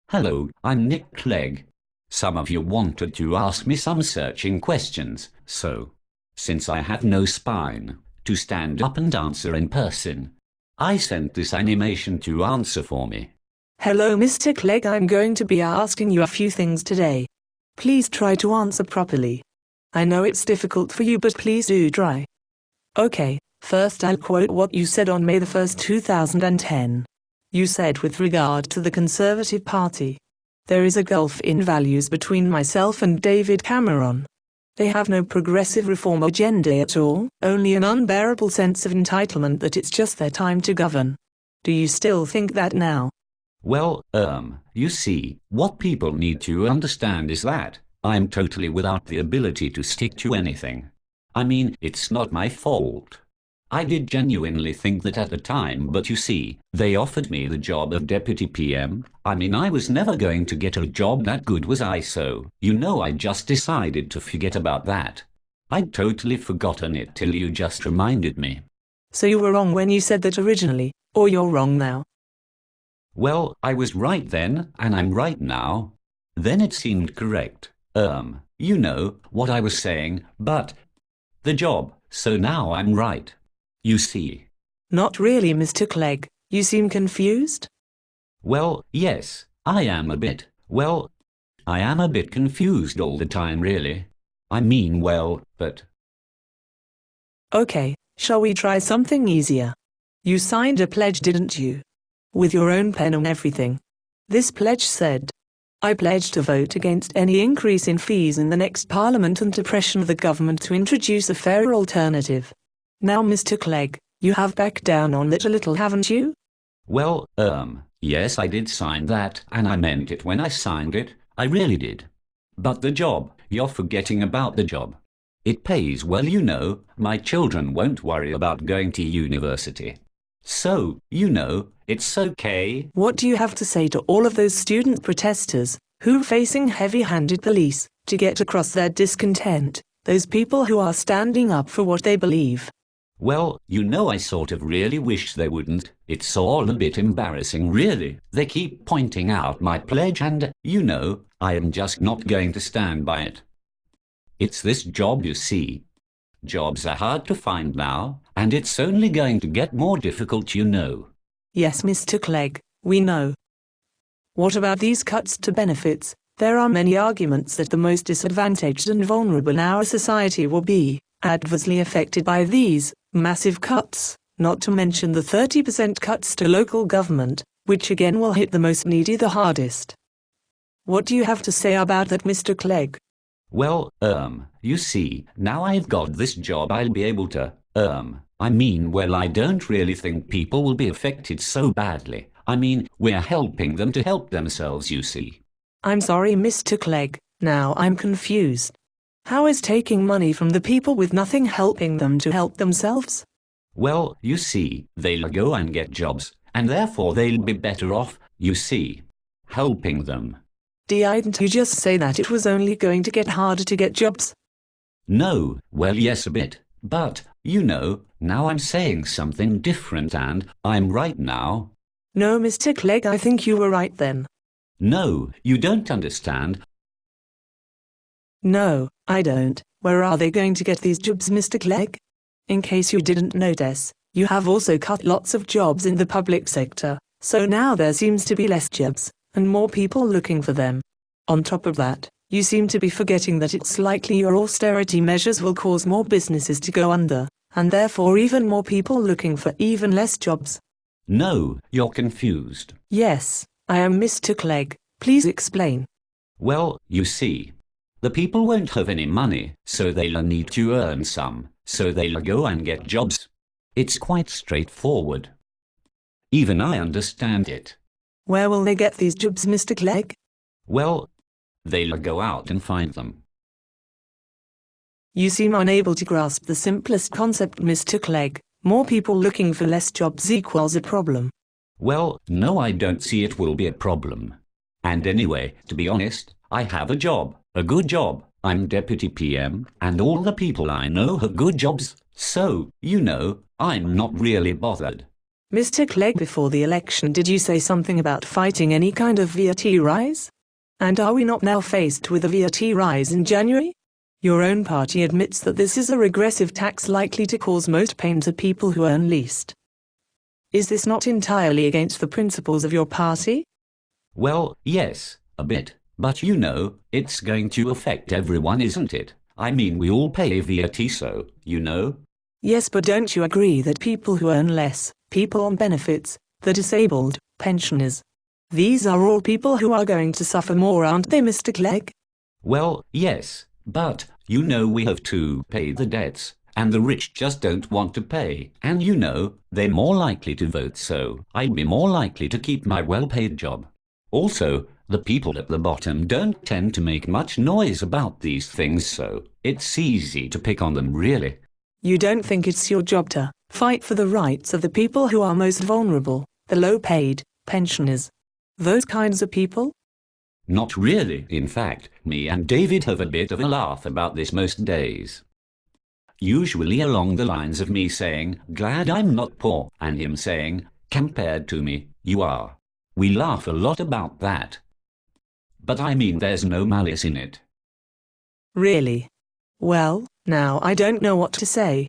Hello, I'm Nick Clegg. Some of you wanted to ask me some searching questions, so, since I have no spine to stand up and answer in person, I sent this animation to answer for me. Hello Mr. Clegg, I'm going to be asking you a few things today. Please try to answer properly. I know it's difficult for you, but please do try. Okay, first I'll quote what you said on May the 1st, 2010. You said, with regard to the Conservative Party, there is a gulf in values between myself and David Cameron. They have no progressive reform agenda at all, only an unbearable sense of entitlement that it's just their time to govern. Do you still think that now? Well, you see, what people need to understand is that I'm totally without the ability to stick to anything. I mean, it's not my fault. I did genuinely think that at the time, but you see, they offered me the job of Deputy PM. I mean, I was never going to get a job that good, was I? So, I just decided to forget about that. I'd totally forgotten it till you just reminded me. So you were wrong when you said that originally, or you're wrong now? Well, I was right then, and I'm right now. Then it seemed correct. You know what I was saying, but the job, so now I'm right. You see. Not really, Mr. Clegg. You seem confused? Well, yes, I am a bit confused all the time, really. I mean, but... Okay, shall we try something easier? You signed a pledge, didn't you? With your own pen and everything. This pledge said, I pledge to vote against any increase in fees in the next Parliament and to pressure the government to introduce a fairer alternative. Now, Mr. Clegg, you have backed down on that a little, haven't you? Well, yes, I did sign that, and I meant it when I signed it. I really did. But the job, you're forgetting about the job. It pays well, my children won't worry about going to university. So, it's okay. What do you have to say to all of those student protesters, who are facing heavy-handed police, to get across their discontent, those people who are standing up for what they believe? Well, I sort of really wish they wouldn't. It's all a bit embarrassing, really. They keep pointing out my pledge and, I am just not going to stand by it. It's this job, you see. Jobs are hard to find now, and it's only going to get more difficult, Yes, Mr. Clegg, we know. What about these cuts to benefits? There are many arguments that the most disadvantaged and vulnerable in our society will be adversely affected by these massive cuts, not to mention the 30% cuts to local government, which again will hit the most needy the hardest. What do you have to say about that, Mr. Clegg? Well, you see, now I've got this job, I'll be able to, I don't really think people will be affected so badly. I mean, we're helping them to help themselves, you see. I'm sorry, Mr. Clegg, now I'm confused. How is taking money from the people with nothing helping them to help themselves? Well, you see, they'll go and get jobs, and therefore they'll be better off, you see, helping them. Didn't you just say that it was only going to get harder to get jobs? No, well, yes, a bit, but, now I'm saying something different and I'm right now. No, Mr. Clegg, I think you were right then. No, you don't understand. No, I don't. Where are they going to get these jobs, Mr. Clegg? In case you didn't notice, you have also cut lots of jobs in the public sector, so now there seems to be less jobs, and more people looking for them. On top of that, you seem to be forgetting that it's likely your austerity measures will cause more businesses to go under, and therefore even more people looking for even less jobs. No, you're confused. Yes, I am, Mr. Clegg. Please explain. Well, you see, the people won't have any money, so they'll need to earn some, so they'll go and get jobs. It's quite straightforward. Even I understand it. Where will they get these jobs, Mr. Clegg? Well, they'll go out and find them. You seem unable to grasp the simplest concept, Mr. Clegg. More people looking for less jobs equals a problem. Well, no, I don't see it will be a problem. And anyway, to be honest, I have a job, a good job. I'm Deputy PM, and all the people I know have good jobs, so, I'm not really bothered. Mr. Clegg, before the election did you say something about fighting any kind of VAT rise? And are we not now faced with a VAT rise in January? Your own party admits that this is a regressive tax likely to cause most pain to people who earn least. Is this not entirely against the principles of your party? Well, yes, a bit. But you know, it's going to affect everyone, isn't it? I mean, we all pay VAT, so, you know. Yes, but don't you agree that people who earn less, people on benefits, the disabled, pensioners, these are all people who are going to suffer more, aren't they, Mr. Clegg? Well, yes, but, you know, we have to pay the debts, and the rich just don't want to pay. And you know, they're more likely to vote, so I'd be more likely to keep my well-paid job. Also, the people at the bottom don't tend to make much noise about these things, so it's easy to pick on them, really. You don't think it's your job to fight for the rights of the people who are most vulnerable, the low-paid, pensioners, those kinds of people? Not really. In fact, me and David have a bit of a laugh about this most days. Usually along the lines of me saying, "Glad I'm not poor," and him saying, "Compared to me, you are." We laugh a lot about that. But I mean, there's no malice in it. Really? Well, now I don't know what to say.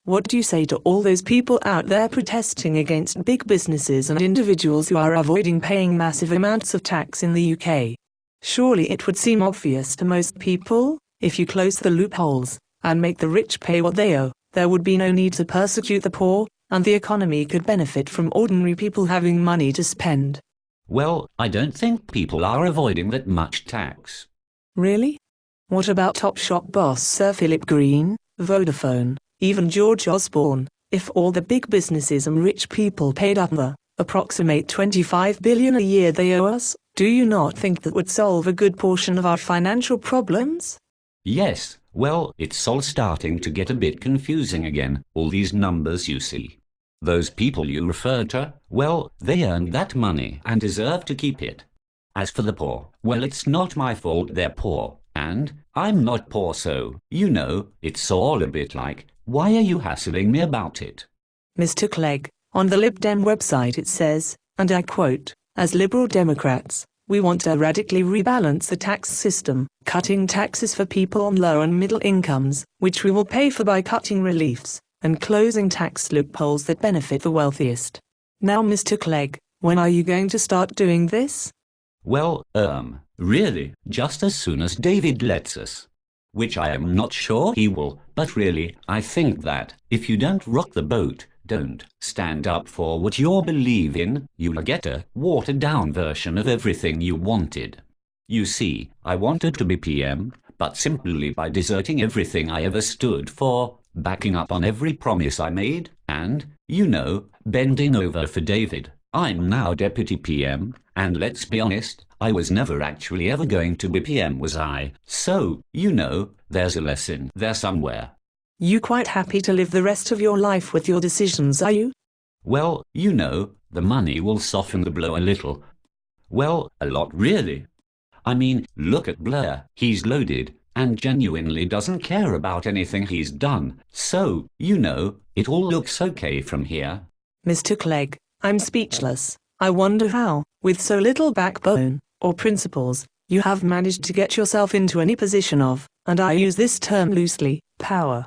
What do you say to all those people out there protesting against big businesses and individuals who are avoiding paying massive amounts of tax in the UK? Surely it would seem obvious to most people, if you close the loopholes and make the rich pay what they owe, there would be no need to persecute the poor, and the economy could benefit from ordinary people having money to spend. Well, I don't think people are avoiding that much tax. Really? What about Topshop boss Sir Philip Green, Vodafone, even George Osborne? If all the big businesses and rich people paid up the approximate 25 billion a year they owe us, do you not think that would solve a good portion of our financial problems? Yes, well, it's all starting to get a bit confusing again, all these numbers you see. Those people you referred to, well, they earned that money and deserve to keep it. As for the poor, well, it's not my fault they're poor, and I'm not poor, so, you know, it's all a bit like, why are you hassling me about it? Mr. Clegg, on the Lib Dem website it says, and I quote, "As Liberal Democrats, we want to radically rebalance the tax system, cutting taxes for people on low and middle incomes, which we will pay for by cutting reliefs, and closing tax loopholes that benefit the wealthiest." Now, Mr. Clegg, when are you going to start doing this? Well, really, just as soon as David lets us. Which I am not sure he will, but really, I think that, if you don't rock the boat, don't stand up for what you believe in, you'll get a watered-down version of everything you wanted. You see, I wanted to be PM, but simply by deserting everything I ever stood for, backing up on every promise I made, and, you know, bending over for David, I'm now Deputy PM, and let's be honest, I was never actually ever going to be PM, was I? So, you know, there's a lesson there somewhere. You quite happy to live the rest of your life with your decisions, are you? Well, you know, the money will soften the blow a little. Well, a lot really. I mean, look at Blair, he's loaded, and genuinely doesn't care about anything he's done. So, you know, it all looks okay from here. Mr. Clegg, I'm speechless. I wonder how, with so little backbone, or principles, you have managed to get yourself into any position of, and I use this term loosely, power.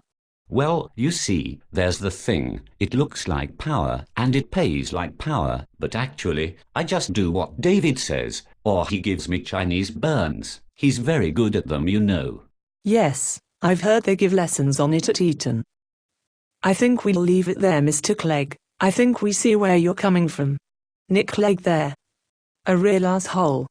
Well, you see, there's the thing. It looks like power, and it pays like power, but actually, I just do what David says, or he gives me Chinese burns. He's very good at them, you know. Yes, I've heard they give lessons on it at Eton. I think we'll leave it there, Mr. Clegg. I think we see where you're coming from. Nick Clegg there. A real asshole.